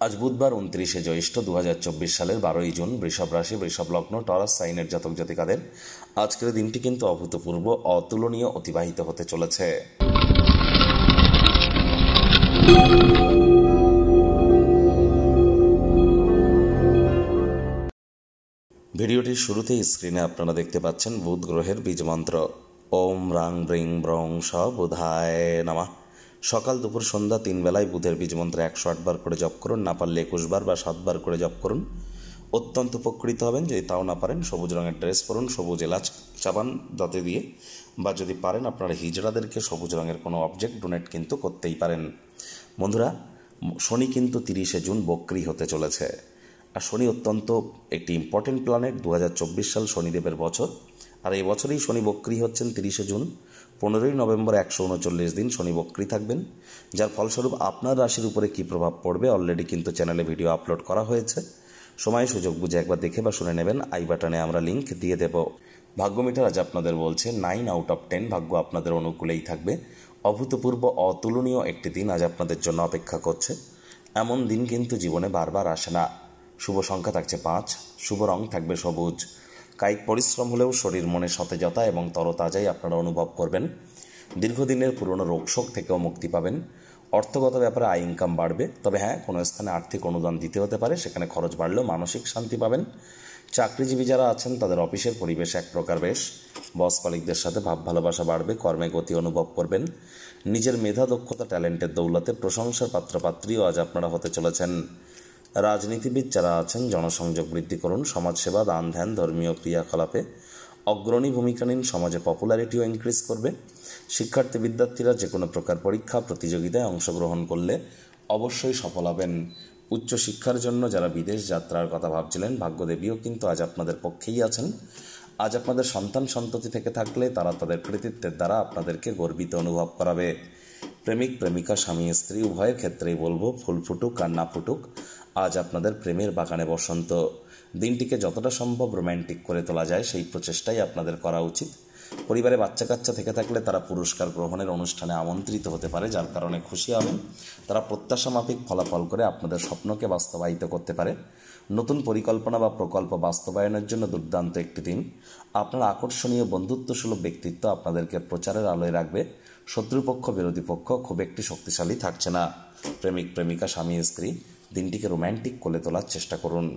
আজ বুধবার 29শে জ্যৈষ্ঠ 2024 সালের 12ই জুন। বৃষভ রাশি, বৃষভ লগ্ন, টরাস সাইনের জাতক জাতিকাদের আজকের দিনটি কিন্তু অভূতপূর্ব, অতুলনীয় অতিবাহিত হতে চলেছে। ভিডিওটির শুরুতেই স্ক্রিনে আপনারা দেখতে পাচ্ছেন বুধ গ্রহের বীজ মন্ত্র ওম রাং ব্রিং ব্রং স বুধায় নমঃ। সকাল দুপুর সন্ধ্যা 3 বেলায় বুধের বীজ মন্ত্র 108 বার করে জপ করুন। না পারলে 21 বার বা 7 বার করে জপ করুন। অত্যন্ত উপকৃত হবেন। যদি তাও না পারেন সবুজ রঙের ড্রেস পরুন, সবুজ এলাচ চাবান দাঁতে দিয়ে, বা যদি পারেন আপনারা হিজড়াদেরকে সবুজ রঙের কোনো অবজেক্ট ডোনেট কিন্তু করতেই পারেন। বন্ধুরা, শনি কিন্তু 30শে জুন বক্রী হতে চলেছে। আর শনি অত্যন্ত একটি ইম্পর্টেন্ট প্ল্যানেট। 2024 সাল শনিদেবের বছর, আর এই বছরেই শনি বক্রী হচ্ছেন 30শে জুন। 15ই নভেম্বর 139 দিন শনি বক্রী থাকবেন, যার ফলস্বরূপ আপনার রাশির উপরে কী প্রভাব পড়বে অলরেডি কিন্তু চ্যানেলে ভিডিও আপলোড করা হয়েছে। সময় সুযোগ বুঝে একবার দেখে বা শুনে নেবেন। আই বাটনে আমরা লিঙ্ক দিয়ে দেব। ভাগ্য মিটার আজ আপনাদের বলছে 9 আউট অফ 10 ভাগ্য আপনাদের অনুকূলেই থাকবে। অভূতপূর্ব অতুলনীয় একটি দিন আজ আপনাদের জন্য অপেক্ষা করছে। এমন দিন কিন্তু জীবনে বারবার আসে না। শুভ সংখ্যা থাকছে 5, শুভ রং থাকবে সবুজ। কায়িক পরিশ্রম হলেও শরীর মনে সতেজতা এবং তরতাজাই আপনারা অনুভব করবেন। দীর্ঘদিনের পুরনো রোগশোক থেকেও মুক্তি পাবেন। অর্থগত ব্যাপারে আয় ইনকাম বাড়বে, তবে হ্যাঁ, কোনো স্থানে আর্থিক অনুদান দিতে হতে পারে, সেখানে খরচ বাড়লেও মানসিক শান্তি পাবেন। চাকরিজীবী যারা আছেন তাদের অফিসের পরিবেশ এক প্রকার বেশ। বস কলিগদের সাথে ভাব ভালোবাসা বাড়বে, কর্মে গতি অনুভব করবেন। নিজের মেধা দক্ষতা ট্যালেন্টের দৌলতে প্রশংসার পাত্রপাত্রীও আজ আপনারা হতে চলেছেন। রাজনীতিবিদ যারা আছেন জনসংযোগ বৃদ্ধি করুন। সমাজসেবা, দান ধ্যান, ধর্মীয় ক্রিয়াকলাপে অগ্রণী ভূমিকা নিন। সমাজে পপুলারিটিও ইনক্রিজ করবে। শিক্ষার্থী বিদ্যার্থীরা যে কোনো প্রকার পরীক্ষা প্রতিযোগিতায় অংশগ্রহণ করলে অবশ্যই সফল হবেন। উচ্চশিক্ষার জন্য যারা বিদেশ যাত্রার কথা ভাবছিলেন, ভাগ্যদেবীও কিন্তু আজ আপনাদের পক্ষেই আছেন। আজ আপনাদের সন্তান সন্ততি থেকে থাকলে তারা তাদের কৃতিত্বের দ্বারা আপনাদেরকে গর্বিত অনুভব করাবে। প্রেমিক প্রেমিকা, স্বামী স্ত্রী উভয়ের ক্ষেত্রেই বলবো, ফুল ফুটুক আর না ফুটুক, আজ আপনাদের প্রেমের বাগানে বসন্ত। দিনটিকে যতটা সম্ভব রোম্যান্টিক করে তোলা যায় সেই প্রচেষ্টাই আপনাদের করা উচিত। পরিবারে বাচ্চা কাচ্চা থেকে থাকলে তারা পুরস্কার গ্রহণের অনুষ্ঠানে আমন্ত্রিত হতে পারে, যার কারণে খুশি হবেন। তারা প্রত্যাশা মাফিক ফলাফল করে আপনাদের স্বপ্নকে বাস্তবায়িত করতে পারে। নতুন পরিকল্পনা বা প্রকল্প বাস্তবায়নের জন্য দুর্দান্ত একটি দিন। আপনার আকর্ষণীয় বন্ধুত্বসুলভ ব্যক্তিত্ব আপনাদেরকে প্রচারের আলোয় রাখবে। শত্রুপক্ষ বিরোধী পক্ষ খুব একটি শক্তিশালী থাকছে না। প্রেমিক প্রেমিকা, স্বামী স্ত্রী, দিনটিকে রোম্যান্টিক করে তোলার চেষ্টা করুন।